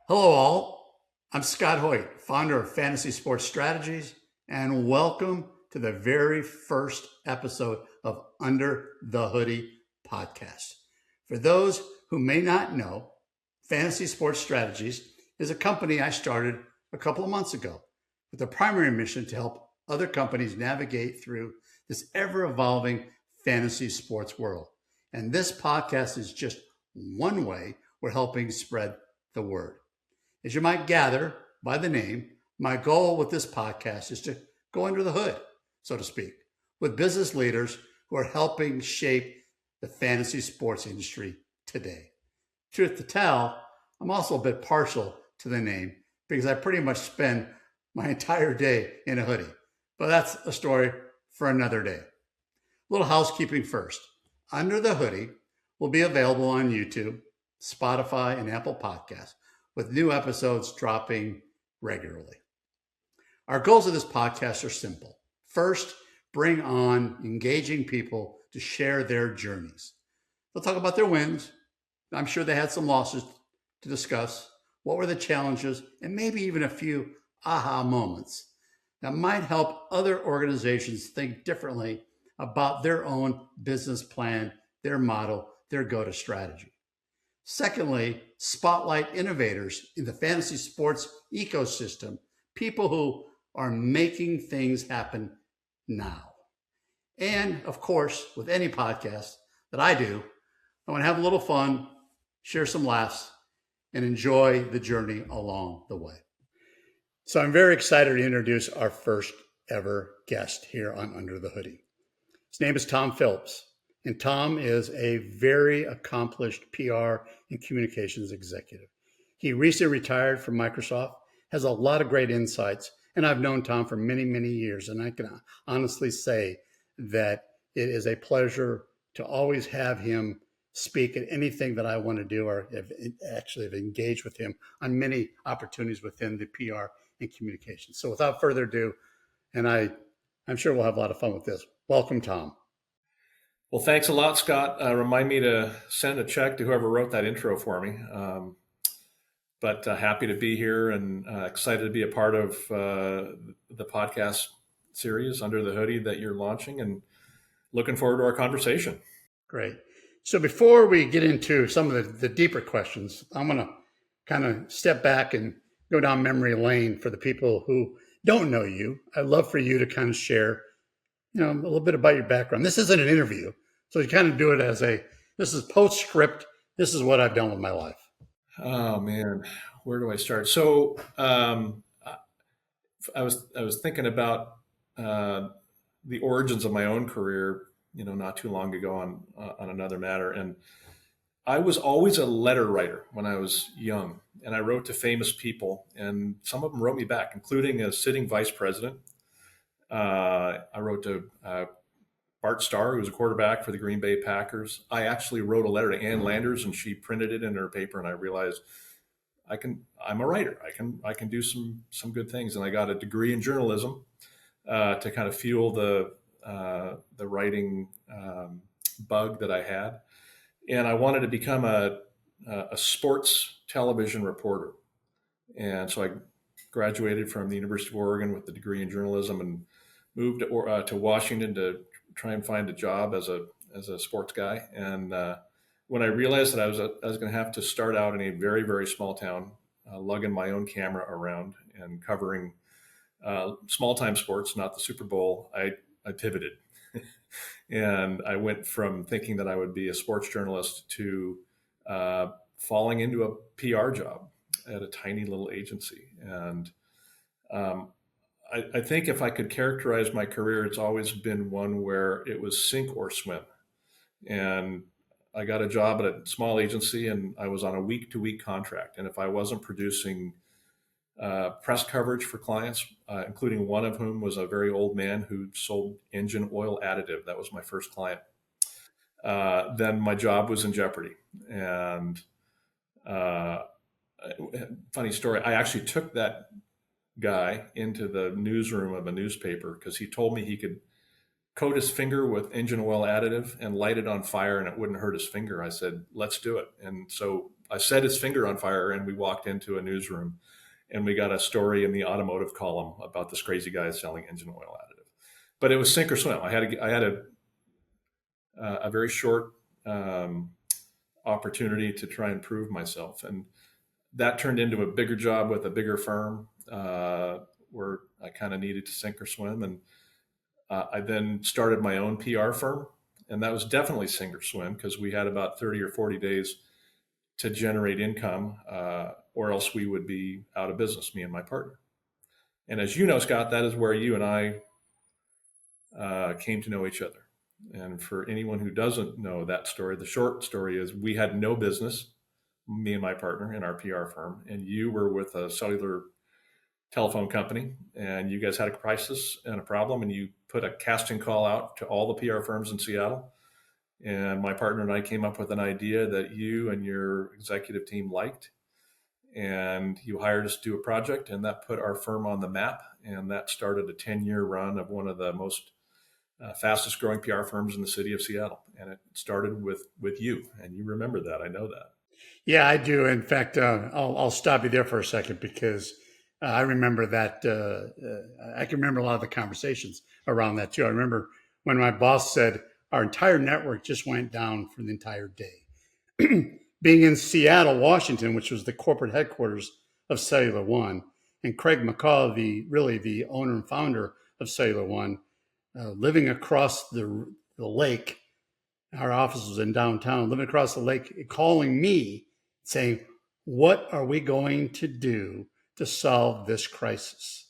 Hello, all. I'm Scott Hoyt, founder of Fantasy Sports Strategies, and welcome to the very first episode of Under the Hoodie podcast. For those who may not know, Fantasy Sports Strategies is a company I started a couple of months ago with the primary mission to help other companies navigate through this ever-evolving fantasy sports world. And this podcast is just one way we're helping spread the word. As you might gather by the name, my goal with this podcast is to go under the hood, so to speak, with business leaders who are helping shape the fantasy sports industry today. Truth to tell, I'm also a bit partial to the name because I pretty much spend my entire day in a hoodie. But that's a story for another day. A little housekeeping first. Under the Hoodie will be available on YouTube, Spotify, and Apple Podcasts, with new episodes dropping regularly. Our goals of this podcast are simple. First, bring on engaging people to share their journeys. They'll talk about their wins. I'm sure they had some losses to discuss. What were the challenges? And maybe even a few aha moments that might help other organizations think differently about their own business plan, their model, their go-to strategy. Secondly, spotlight innovators in the fantasy sports ecosystem, people who are making things happen now. And of course, with any podcast that I do, I want to have a little fun, share some laughs, and enjoy the journey along the way. So I'm very excited to introduce our first ever guest here on Under the Hoodie. His name is Tom Phillips. And Tom is a very accomplished PR and communications executive. He recently retired from Microsoft, has a lot of great insights, and I've known Tom for many, many years. And I can honestly say that it is a pleasure to always have him speak at anything that I want to do, or have engaged with him on many opportunities within the PR and communications. So without further ado, and I'm sure we'll have a lot of fun with this. Welcome, Tom. Well, thanks a lot, Scott. Remind me to send a check to whoever wrote that intro for me. But happy to be here and excited to be a part of the podcast series Under the Hoodie that you're launching, and looking forward to our conversation. Great. So before we get into some of the deeper questions, I'm going to kind of step back and go down memory lane for the people who don't know you. I'd love for you to kind of share, a little bit about your background. This isn't an interview. So you kind of do it as this is postscript. This is what I've done with my life. Oh man, where do I start? So I was thinking about the origins of my own career, not too long ago on another matter. And I was always a letter writer when I was young, and I wrote to famous people, and some of them wrote me back, including a sitting vice president. I wrote to Bart Starr, who was a quarterback for the Green Bay Packers. I actually wrote a letter to Ann Landers, and she printed it in her paper, and I realized I'm a writer. I can do some good things. And I got a degree in journalism to kind of fuel the writing bug that I had. And I wanted to become a sports television reporter. And so I graduated from the University of Oregon with the degree in journalism and moved to Washington to try and find a job as a sports guy. And when I realized that I was going to have to start out in a very, very small town, lugging my own camera around and covering small time sports, not the Super Bowl, I pivoted. And I went from thinking that I would be a sports journalist to falling into a PR job at a tiny little agency. And I think if I could characterize my career, it's always been one where it was sink or swim. And I got a job at a small agency, and I was on a week-to-week contract. And if I wasn't producing press coverage for clients, including one of whom was a very old man who sold engine oil additive, that was my first client, then my job was in jeopardy. And funny story, I actually took that guy into the newsroom of a newspaper because he told me he could coat his finger with engine oil additive and light it on fire and it wouldn't hurt his finger. I said, let's do it. And so I set his finger on fire and we walked into a newsroom and we got a story in the automotive column about this crazy guy selling engine oil additive. But it was sink or swim. I had a very short opportunity to try and prove myself. And that turned into a bigger job with a bigger firm where I kind of needed to sink or swim. And I then started my own PR firm. And that was definitely sink or swim because we had about 30 or 40 days to generate income, or else we would be out of business, me and my partner. And as you know, Scott, that is where you and I came to know each other. And for anyone who doesn't know that story, the short story is we had no business, me and my partner in our PR firm, and you were with a cellular telephone company, and you guys had a crisis and a problem, and you put a casting call out to all the PR firms in Seattle. And my partner and I came up with an idea that you and your executive team liked, and you hired us to do a project, and that put our firm on the map, and that started a 10-year run of one of the most fastest growing PR firms in the city of Seattle. And it started with you, and you remember that. I know that. Yeah, I do. In fact, I'll stop you there for a second because I remember that. I can remember a lot of the conversations around that too. I remember when my boss said our entire network just went down for the entire day. Being in Seattle, Washington, which was the corporate headquarters of Cellular One, and Craig McCaw, the owner and founder of Cellular One, living across the lake. Our office was in downtown, living across the lake, calling me saying, what are we going to do to solve this crisis?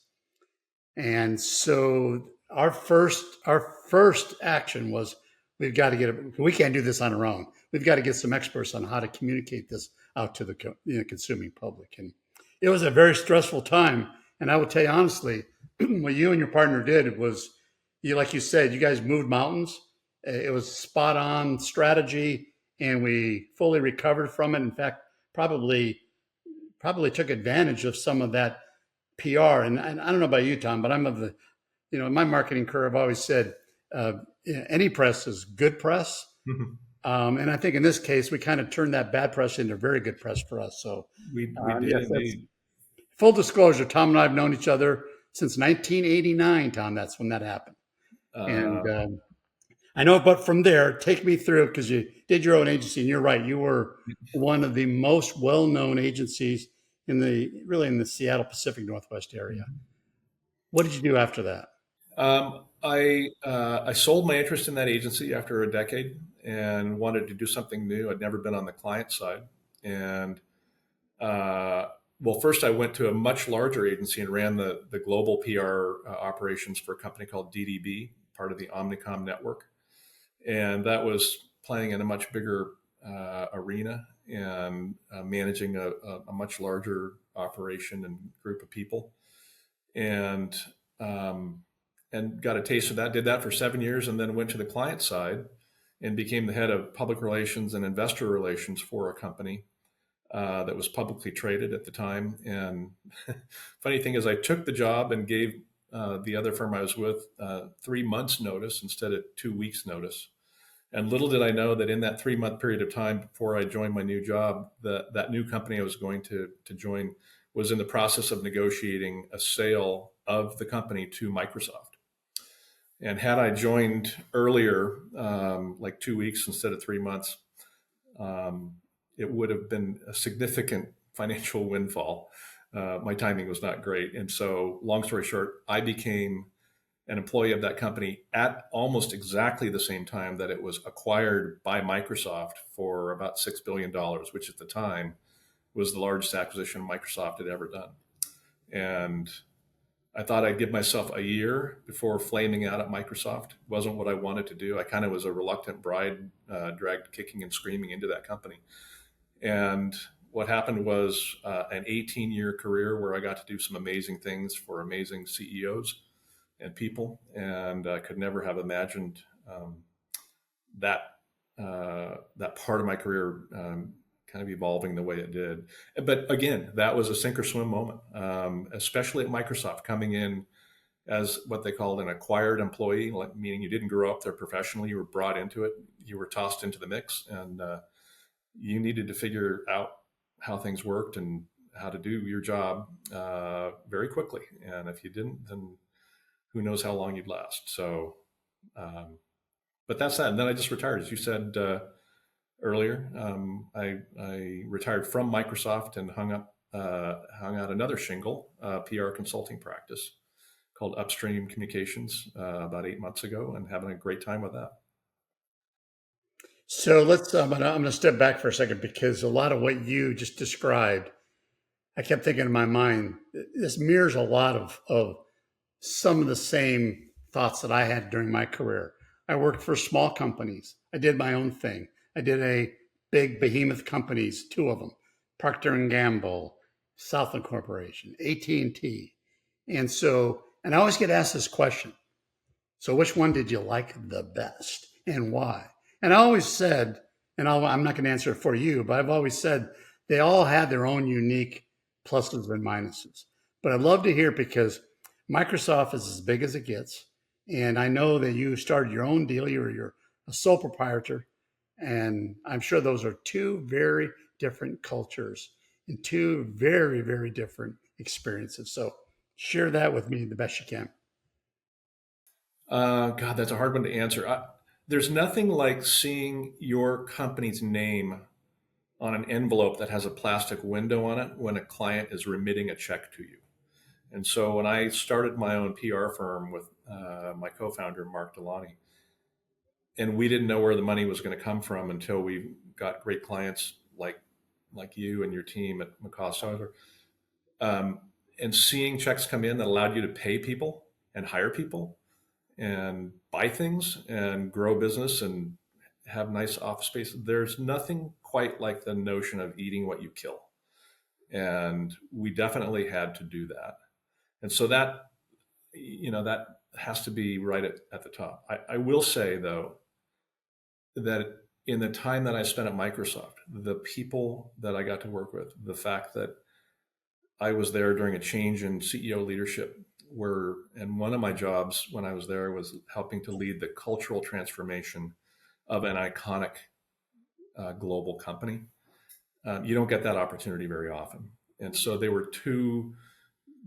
And so our first action was we can't do this on our own. We've got to get some experts on how to communicate this out to the consuming public. And it was a very stressful time. And I will tell you honestly, what you and your partner did was, like you said, you guys moved mountains. It was spot on strategy, and we fully recovered from it. In fact, probably took advantage of some of that PR. And I don't know about you, Tom, but I'm of the, in my marketing career, I've always said any press is good press. Mm-hmm. And I think in this case, we kind of turned that bad press into very good press for us. So we did yes, indeed. Full disclosure, Tom and I have known each other since 1989, Tom. That's when that happened. And I know, but from there, take me through, because you did your own agency, and you're right. You were one of the most well-known agencies in the Seattle Pacific Northwest area. What did you do after that? I sold my interest in that agency after a decade and wanted to do something new. I'd never been on the client side. And well, first I went to a much larger agency and ran the global PR operations for a company called DDB, part of the Omnicom network. And that was playing in a much bigger arena and managing a much larger operation and group of people. And got a taste of that, did that for 7 years, and then went to the client side and became the head of public relations and investor relations for a company that was publicly traded at the time. And funny thing is, I took the job and gave the other firm I was with 3 months notice instead of 2 weeks notice. And little did I know that in that 3-month period of time before I joined my new job, that new company I was going to join was in the process of negotiating a sale of the company to Microsoft. And had I joined earlier, like 2 weeks instead of 3 months, it would have been a significant financial windfall. My timing was not great. And so, long story short, I became an employee of that company at almost exactly the same time that it was acquired by Microsoft for about $6 billion, which at the time was the largest acquisition Microsoft had ever done. And I thought I'd give myself a year before flaming out at Microsoft. It wasn't what I wanted to do. I kind of was a reluctant bride, dragged kicking and screaming into that company. And what happened was an 18-year career where I got to do some amazing things for amazing CEOs and people. And I could never have imagined that part of my career kind of evolving the way it did. But again, that was a sink or swim moment, especially at Microsoft, coming in as what they called an acquired employee, meaning you didn't grow up there professionally. You were brought into it. You were tossed into the mix, and you needed to figure out how things worked and how to do your job very quickly. And if you didn't, then who knows how long you'd last. So, but that's that. And then I just retired, as you said earlier. I retired from Microsoft and hung out another shingle, PR consulting practice called Upstream Communications about 8 months ago, and having a great time with that. So let's, I'm going to step back for a second, because a lot of what you just described, I kept thinking in my mind, this mirrors a lot of some of the same thoughts that I had during my career. I worked for small companies. I did my own thing. I did a big behemoth companies, two of them, Procter and Gamble, Southland Corporation, AT&T. And I always get asked this question. So which one did you like the best and why? And I always said, and I'm not going to answer it for you, but I've always said they all had their own unique pluses and minuses. But I'd love to hear, because Microsoft is as big as it gets. And I know that you started your own deal. You're a sole proprietor. And I'm sure those are two very different cultures and two very, very different experiences. So share that with me the best you can. God, that's a hard one to answer. There's nothing like seeing your company's name on an envelope that has a plastic window on it when a client is remitting a check to you. And so when I started my own PR firm with my co-founder, Mark Delaney, and we didn't know where the money was going to come from until we got great clients like you and your team at McCaw and seeing checks come in that allowed you to pay people and hire people and buy things and grow business and have nice office space. There's nothing quite like the notion of eating what you kill. And we definitely had to do that. And so that has to be right at the top. I will say, though, that in the time that I spent at Microsoft, the people that I got to work with, the fact that I was there during a change in CEO leadership, and one of my jobs when I was there was helping to lead the cultural transformation of an iconic global company. You don't get that opportunity very often. And so they were two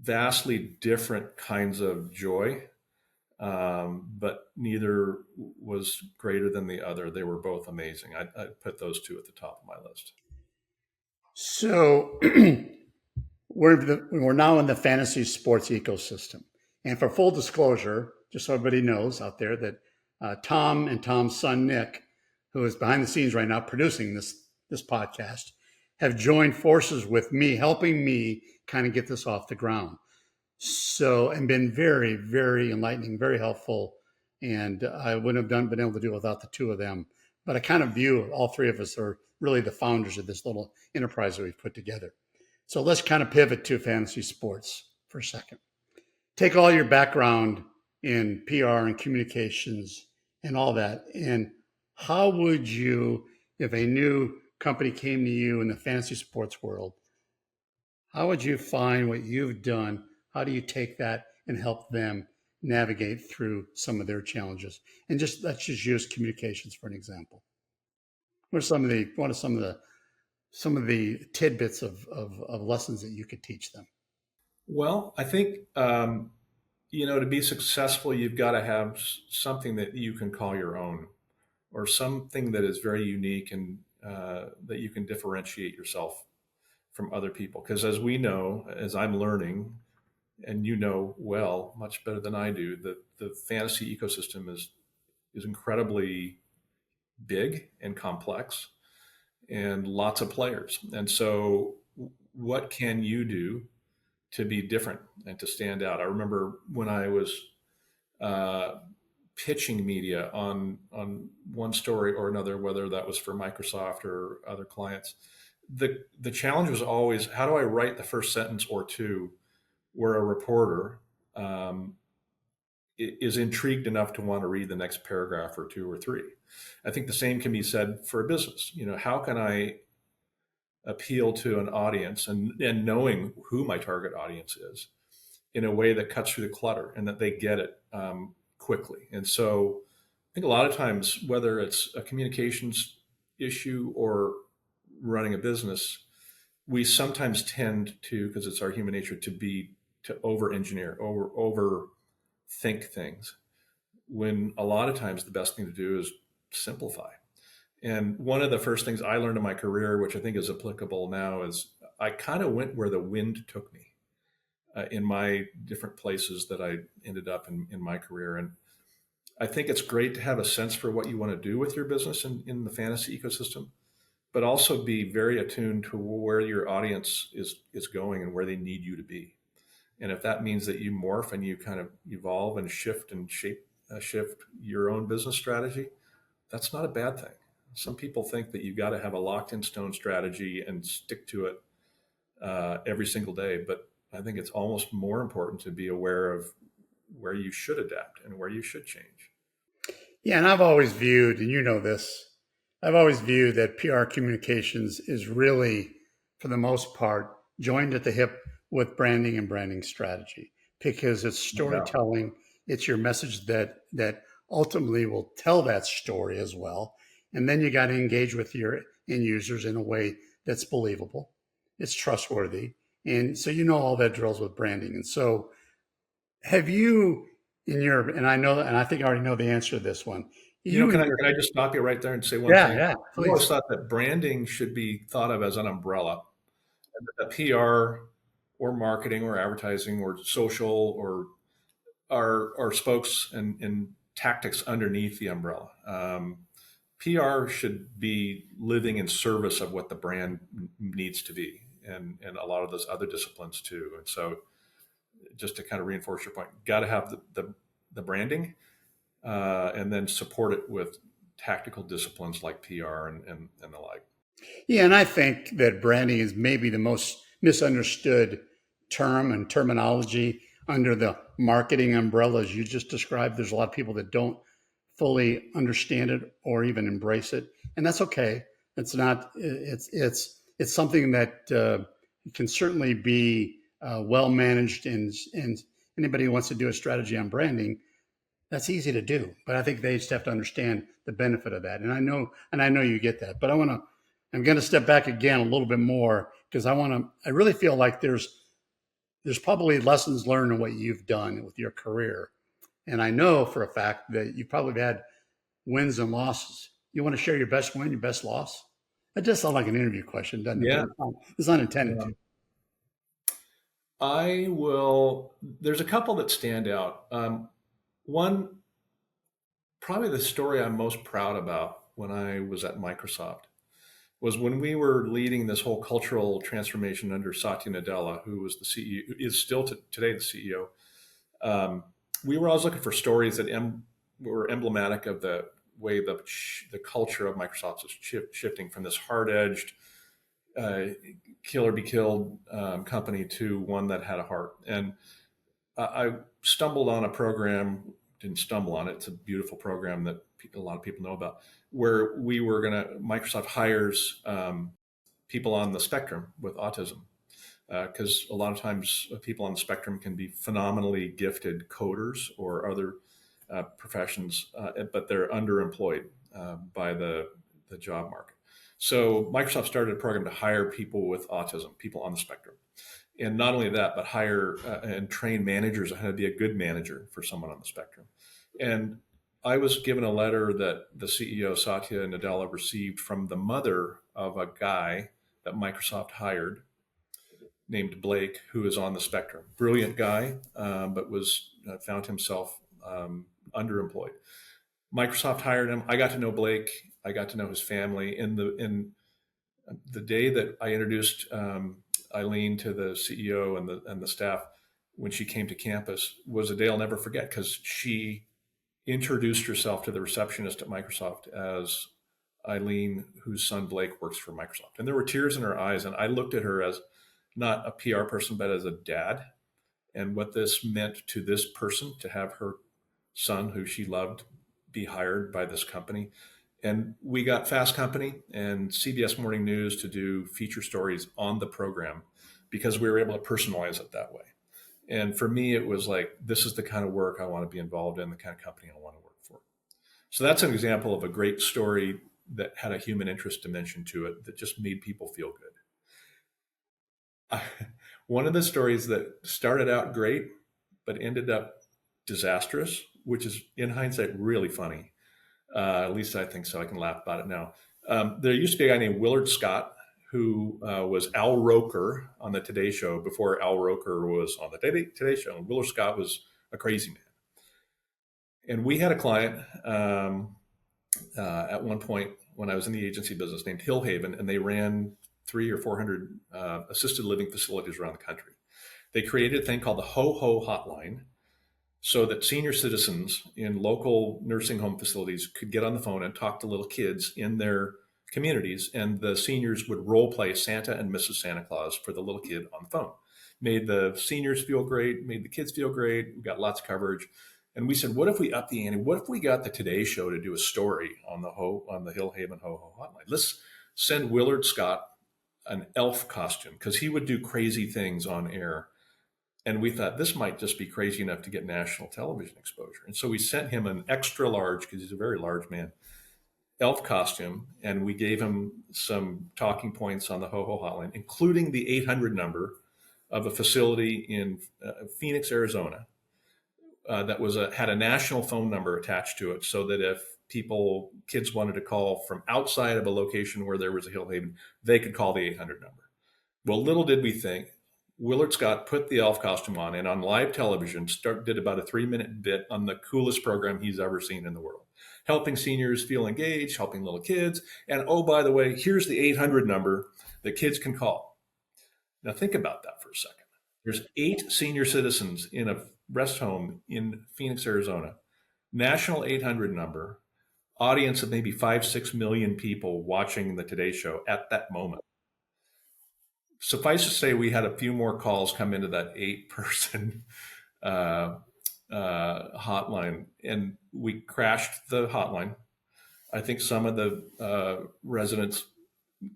vastly different kinds of joy, but neither was greater than the other. They were both amazing. I'd put those two at the top of my list. So we're now in the fantasy sports ecosystem. And for full disclosure, just so everybody knows out there, that Tom and Tom's son, Nick, who is behind the scenes right now producing this podcast, have joined forces with me, helping me kind of get this off the ground. So, and been very, very enlightening, very helpful. And I wouldn't have been able to do it without the two of them. But I kind of view all three of us are really the founders of this little enterprise that we've put together. So let's kind of pivot to fantasy sports for a second. Take all your background in PR and communications and all that. And how would you, if a new company came to you in the fantasy sports world, how would you find what you've done? How do you take that and help them navigate through some of their challenges? And let's just use communications for an example. What are some of the tidbits of lessons that you could teach them? Well, I think to be successful, you've got to have something that you can call your own, or something that is very unique and that you can differentiate yourself from other people. Because as we know, as I'm learning, and you know well, much better than I do, that the fantasy ecosystem is incredibly big and complex and lots of players. And so what can you do to be different and to stand out? I remember when I was pitching media on one story or another, whether that was for Microsoft or other clients, the challenge was always, how do I write the first sentence or two where a reporter is intrigued enough to want to read the next paragraph or two or three? I think the same can be said for a business. How can I appeal to an audience, and knowing who my target audience is, in a way that cuts through the clutter and that they get it quickly. And so I think a lot of times, whether it's a communications issue or running a business, we sometimes tend to, because it's our human nature, to over engineer, over think things, when a lot of times the best thing to do is simplify. And one of the first things I learned in my career, which I think is applicable now, is I kind of went where the wind took me in my different places that I ended up in my career. And I think it's great to have a sense for what you want to do with your business in the fantasy ecosystem, but also be very attuned to where your audience is going and where they need you to be. And if that means that you morph and you kind of evolve and shift and shift your own business strategy, that's not a bad thing. Some people think that you've got to have a locked in stone strategy and stick to it every single day. But I think it's almost more important to be aware of where you should adapt and where you should change. Yeah, and I've always viewed, and you know this, I've always viewed that PR communications is really, for the most part, joined at the hip with branding and branding strategy, because it's No doubt. storytelling. It's your message that ultimately will tell that story as well. And then you got to engage with your end users in a way that's believable. It's trustworthy. And so you know all that drills with branding. And so have you in your, and I know, and I think I already know the answer to this one. You Can in I your, can I just stop you right there and say one yeah, thing? yeah, I always please. thought that branding should be thought of as an umbrella. A PR or marketing or advertising or social or our spokes and tactics underneath the umbrella. PR should be living in service of what the brand needs to be, and a lot of those other disciplines too. And so, just to kind of reinforce your point, got to have the branding, and then support it with tactical disciplines like PR and the like. Yeah, and I think that branding is maybe the most misunderstood term and terminology under the marketing umbrella, as you just described. There's a lot of people that don't fully understand it or even embrace it, and that's okay. It's not. It's something that can certainly be well managed, and anybody who wants to do a strategy on branding, that's easy to do. But I think they just have to understand the benefit of that. And I know you get that. But I'm going to step back again a little bit more, because I really feel like there's probably lessons learned in what you've done with your career. And I know for a fact that you've probably had wins and losses. You want to share your best win, your best loss? That does sound like an interview question, doesn't it? Yeah. But it's not intended to. Um, I will. There's a couple that stand out. One, probably the story I'm most proud about when I was at Microsoft was when we were leading this whole cultural transformation under Satya Nadella, who was the CEO, who is still today the CEO. We were always looking for stories that were emblematic of the way the culture of Microsoft is shifting from this hard-edged, kill or be killed company to one that had a heart. And I stumbled on a program, didn't stumble on it. It's a beautiful program that a lot of people know about, where Microsoft hires people on the spectrum with autism. Because a lot of times people on the spectrum can be phenomenally gifted coders or other professions, but they're underemployed by the job market. So Microsoft started a program to hire people with autism, people on the spectrum. And not only that, but hire and train managers on how to be a good manager for someone on the spectrum. And I was given a letter that the CEO, Satya Nadella, received from the mother of a guy that Microsoft hired named Blake, who is on the spectrum. Brilliant guy, but found himself underemployed. Microsoft hired him. I got to know Blake. I got to know his family. In the day that I introduced Eileen to the CEO and the staff, when she came to campus, was a day I'll never forget, because she introduced herself to the receptionist at Microsoft as Eileen, whose son Blake works for Microsoft. And there were tears in her eyes. And I looked at her as not a PR person, but as a dad, and what this meant to this person to have her son, who she loved, be hired by this company. And we got Fast Company and CBS Morning News to do feature stories on the program because we were able to personalize it that way. And for me, it was like, this is the kind of work I want to be involved in, the kind of company I want to work for. So that's an example of a great story that had a human interest dimension to it that just made people feel good. One of the stories that started out great, but ended up disastrous, which is in hindsight really funny. At least I think so. I can laugh about it now. There used to be a guy named Willard Scott who was Al Roker on the Today Show before Al Roker was on the Today Show. And Willard Scott was a crazy man. And we had a client at one point when I was in the agency business named Hillhaven, and they ran 300 or 400 assisted living facilities around the country. They created a thing called the Ho-Ho Hotline so that senior citizens in local nursing home facilities could get on the phone and talk to little kids in their communities, and the seniors would role play Santa and Mrs. Santa Claus for the little kid on the phone. Made the seniors feel great, made the kids feel great. We got lots of coverage. And we said, what if we up the ante? What if we got the Today Show to do a story on the Hillhaven Ho-Ho Hotline? Let's send Willard Scott an elf costume because he would do crazy things on air. And we thought this might just be crazy enough to get national television exposure. And so we sent him an extra large, because he's a very large man, elf costume. And we gave him some talking points on the Ho-Ho Hotline, including the 800 number of a facility in Phoenix, Arizona, that had a national phone number attached to it, so that if kids wanted to call from outside of a location where there was a Hillhaven, they could call the 800 number. Well, little did we think, Willard Scott put the elf costume on, and on live television did about a 3-minute bit on the coolest program he's ever seen in the world, helping seniors feel engaged, helping little kids. And oh, by the way, here's the 800 number that kids can call. Now think about that for a second. There's 8 senior citizens in a rest home in Phoenix, Arizona, national 800 number, audience of maybe 5-6 million people watching the Today Show at that moment. Suffice to say, we had a few more calls come into that 8-person hotline, and we crashed the hotline. I think some of the residents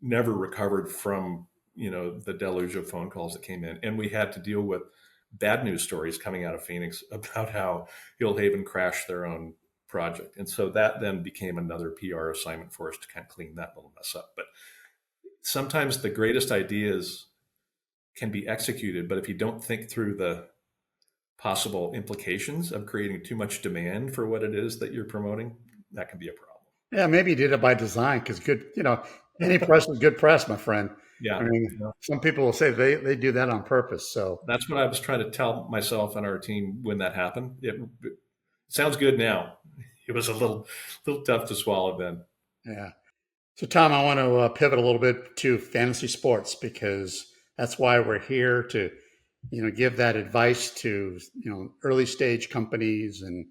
never recovered from the deluge of phone calls that came in, and we had to deal with bad news stories coming out of Phoenix about how Hillhaven crashed their own project. And so that then became another PR assignment for us to kind of clean that little mess up. But sometimes the greatest ideas can be executed, but if you don't think through the possible implications of creating too much demand for what it is that you're promoting, that can be a problem. Yeah, maybe you did it by design because good, any press is good press, my friend. Yeah. I mean, some people will say they do that on purpose. So that's what I was trying to tell myself and our team when that happened. It sounds good now. It was a little tough to swallow then. Yeah. So Tom, I want to pivot a little bit to fantasy sports because that's why we're here to, give that advice to, early stage companies. And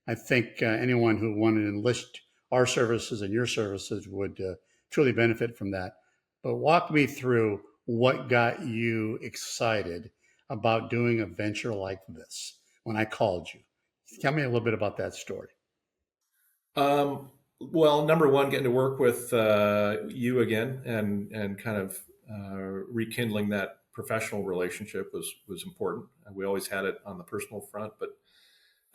I think anyone who wanted to enlist our services and your services would truly benefit from that. But walk me through what got you excited about doing a venture like this when I called you. Tell me a little bit about that story. Well, number one, getting to work with you again and kind of rekindling that professional relationship was important. We always had it on the personal front, but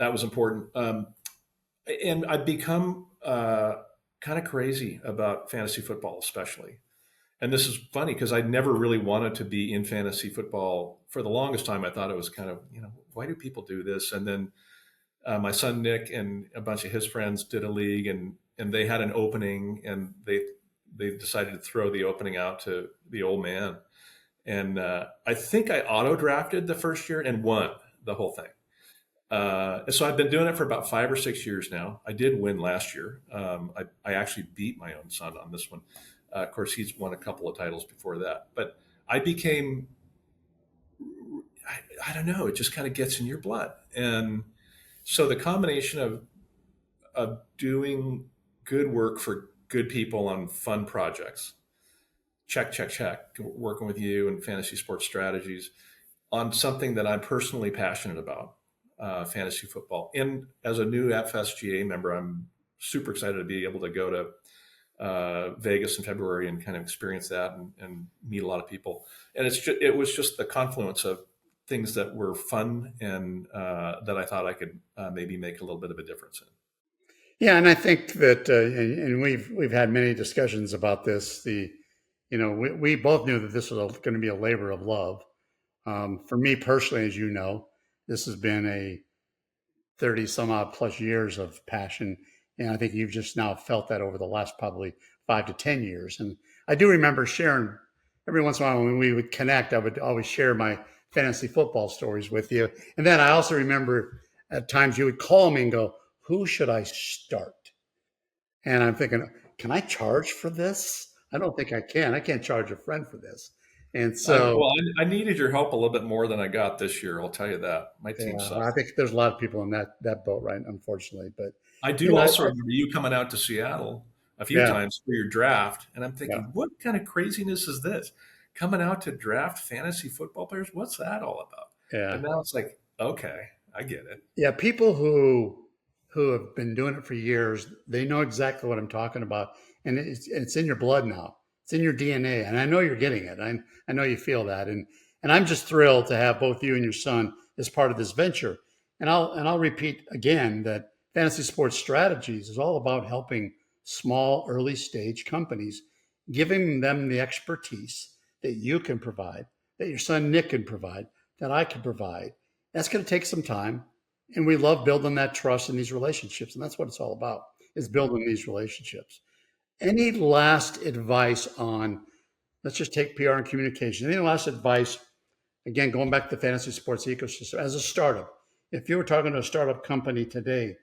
that was important. And I've become kind of crazy about fantasy football, especially. And this is funny because I never really wanted to be in fantasy football. For the longest time, I thought it was kind of, why do people do this? And then my son Nick and a bunch of his friends did a league, and they had an opening, and they decided to throw the opening out to the old man. And I think I auto drafted the first year and won the whole thing. So I've been doing it for about 5 or 6 years now. I did win last year. I actually beat my own son on this one. Of course, he's won a couple of titles before that. But I became, I don't know, it just kind of gets in your blood. And so the combination of doing good work for good people on fun projects, check, working with you and fantasy sports strategies on something that I'm personally passionate about, fantasy football. And as a new FSGA member, I'm super excited to be able to go to Vegas in February and kind of experience that and meet a lot of people. And it was just the confluence of things that were fun and that I thought I could maybe make a little bit of a difference in. Yeah, and I think that, and we've had many discussions about this. We both knew that this was going to be a labor of love. For me personally, as you know, this has been a 30 some odd plus years of passion. And I think you've just now felt that over the last probably 5 to 10 years. And I do remember sharing every once in a while when we would connect, I would always share my fantasy football stories with you. And then I also remember at times you would call me and go, "Who should I start?" And I'm thinking, can I charge for this? I don't think I can. I can't charge a friend for this. And so, I needed your help a little bit more than I got this year. I'll tell you that. My team yeah, sucked. I think there's a lot of people in that boat, right? Unfortunately, but I you do know, also remember you coming out to Seattle a few yeah, times for your draft, and I'm yeah, thinking, what kind of craziness is this? Coming out to draft fantasy football players? What's that all about? yeah. But now it's like, okay, I get it. Yeah, people who have been doing it for years, they know exactly what I'm talking about, and it's in your blood now. It's in your DNA, and I know you're getting it. I know you feel that, and I'm just thrilled to have both you and your son as part of this venture. And I'll repeat again that Fantasy Sports Strategies is all about helping small early stage companies, giving them the expertise that you can provide, that your son Nick can provide, that I can provide. That's going to take some time, and we love building that trust in these relationships, and that's what it's all about, is building these relationships. Any last advice on, let's just take PR and communication, any last advice, again, going back to the fantasy sports ecosystem as a startup? If you were talking to a startup company today,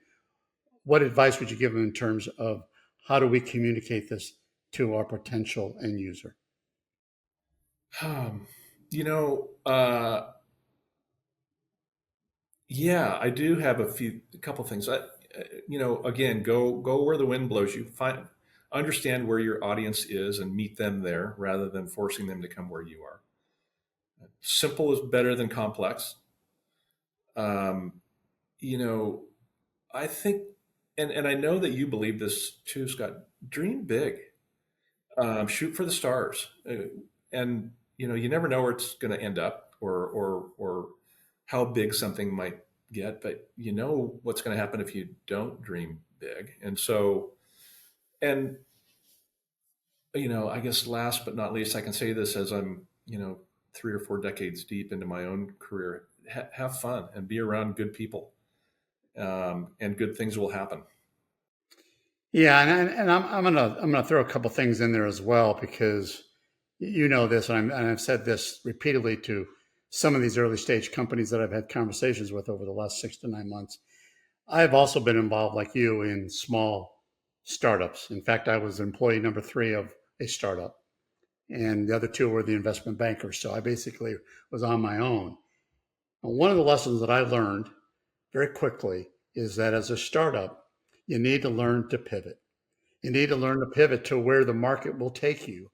what advice would you give them in terms of how do we communicate this to our potential end user? Um, you know, yeah, I do have a couple things. Again, go where the wind blows you. Understand where your audience is and meet them there rather than forcing them to come where you are. Simple is better than complex. Um, you know, I think, and I know that you believe this too, Scott. Dream big, shoot for the stars, and you never know where it's going to end up or how big something might get, but you know what's going to happen if you don't dream big. And so, and I guess last but not least, I can say this as I'm 3 or 4 decades deep into my own career. Have fun and be around good people, and good things will happen. Yeah, and I'm gonna throw a couple things in there as well because you know this, and I've said this repeatedly to some of these early stage companies that I've had conversations with over the last 6 to 9 months. I've also been involved, like you, in small startups. In fact, I was employee number three of a startup, and the other two were the investment bankers. So I basically was on my own. And one of the lessons that I learned very quickly is that as a startup, you need to learn to pivot. You need to learn to pivot to where the market will take you.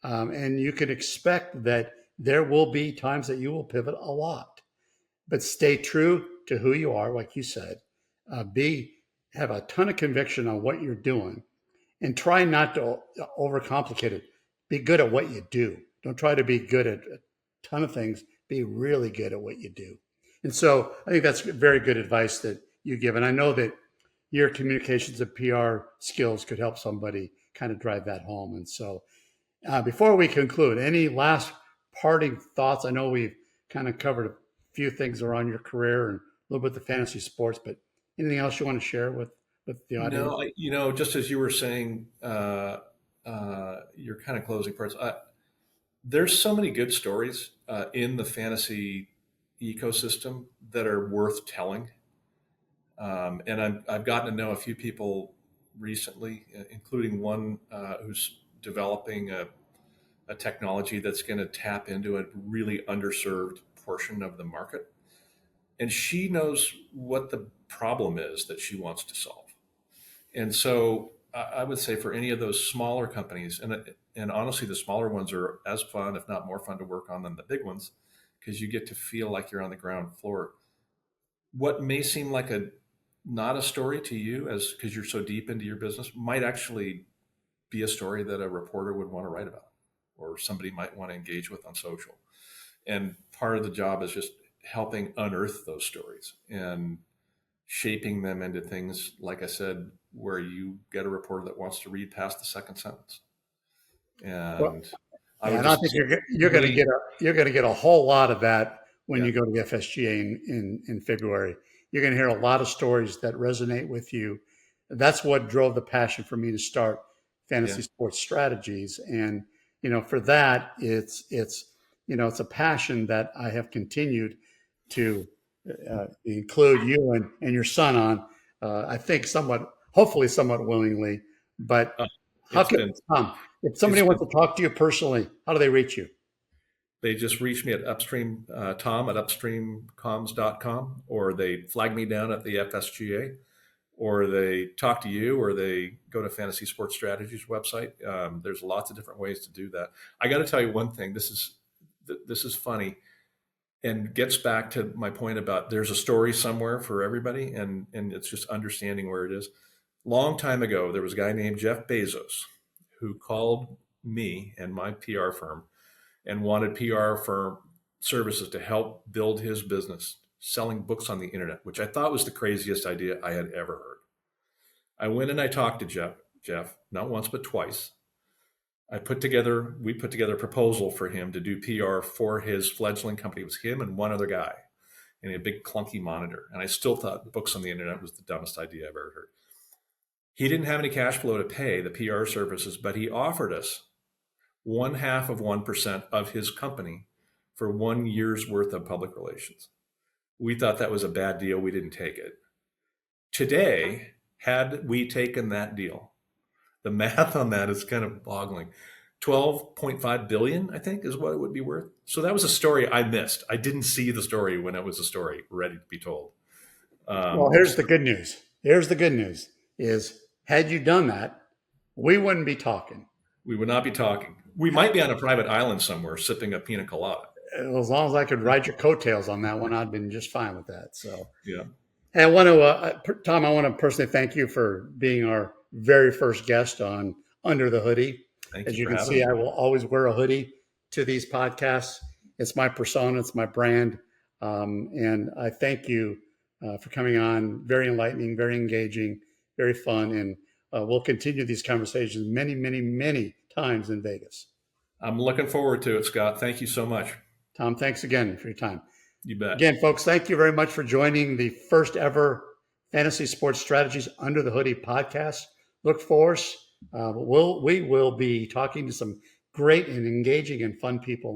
And you can expect that there will be times that you will pivot a lot, but stay true to who you are, like you said. Be Have a ton of conviction on what you're doing, and try not to overcomplicate it. Be good at what you do. Don't try to be good at a ton of things. Be really good at what you do. And so I think that's very good advice that you give. And I know that your communications and PR skills could help somebody kind of drive that home. And so before we conclude, any last parting thoughts? I know we've kind of covered a few things around your career and a little bit of the fantasy sports, but anything else you want to share with the audience? No, just as you were saying, your kind of closing parts. There's so many good stories in the fantasy ecosystem that are worth telling. And I've gotten to know a few people recently, including one who's developing a technology that's going to tap into a really underserved portion of the market. And she knows what the problem is that she wants to solve. And so I would say for any of those smaller companies, and honestly, the smaller ones are as fun, if not more fun, to work on than the big ones, because you get to feel like you're on the ground floor. What may seem like a not a story to you, as because you're so deep into your business, might actually be a story that a reporter would want to write about, or somebody might want to engage with on social. And part of the job is just helping unearth those stories and shaping them into things, like I said, where you get a reporter that wants to read past the second sentence. Well, And I yeah, would and I just think say, you're going to really, get a whole lot of that when yeah, you go to the FSGA in February. You're going to hear a lot of stories that resonate with you. That's what drove the passion for me to start yeah, Fantasy Sports Strategies, and for that, it's a passion that I have continued to include you and your son on. I think hopefully somewhat willingly, but uh, how it's can been, if it's somebody been, wants to talk to you personally, how do they reach you? they just reach me at Tom at upstreamcoms.com, or they flag me down at the FSGA, or they talk to you, or they go to Fantasy Sports Strategies website. There's lots of different ways to do that. I got to tell you one thing. This is funny, and gets back to my point about there's a story somewhere for everybody, and it's just understanding where it is. Long time ago, there was a guy named Jeff Bezos who called me and my PR firm and wanted PR firm services to help build his business selling books on the internet, which I thought was the craziest idea I had ever heard. I went and I talked to Jeff, not once, but twice. We put together a proposal for him to do PR for his fledgling company. It was him and one other guy, and a big clunky monitor. And I still thought books on the internet was the dumbest idea I've ever heard. He didn't have any cash flow to pay the PR services, but he offered us 0.5% of his company for 1 year's worth of public relations. We thought that was a bad deal. We didn't take it. Today, had we taken that deal, the math on that is kind of boggling. 12.5 billion, I think, is what it would be worth. So that was a story I missed. I didn't see the story when it was a story ready to be told. Well, here's the good news. Here's the good news: is had you done that, we wouldn't be talking. We would not be talking. We might be on a private island somewhere sipping a pina colada. As long as I could ride your coattails on that one, I'd been just fine with that. So, Yeah. and I want to, Tom, I want to personally thank you for being our very first guest on Under the Hoodie. Thank As you you for can having see, me. I will always wear a hoodie to these podcasts. It's my persona, it's my brand. And I thank you for coming on. Very enlightening, very engaging, very fun. And we'll continue these conversations many, many, many times in Vegas. I'm looking forward to it, Scott. Thank you so much. Tom, thanks again for your time. You bet. Again, folks, thank you very much for joining the first ever Fantasy Sports Strategies Under the Hoodie podcast. Look for us. We will be talking to some great and engaging and fun people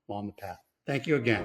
along the path. Thank you again.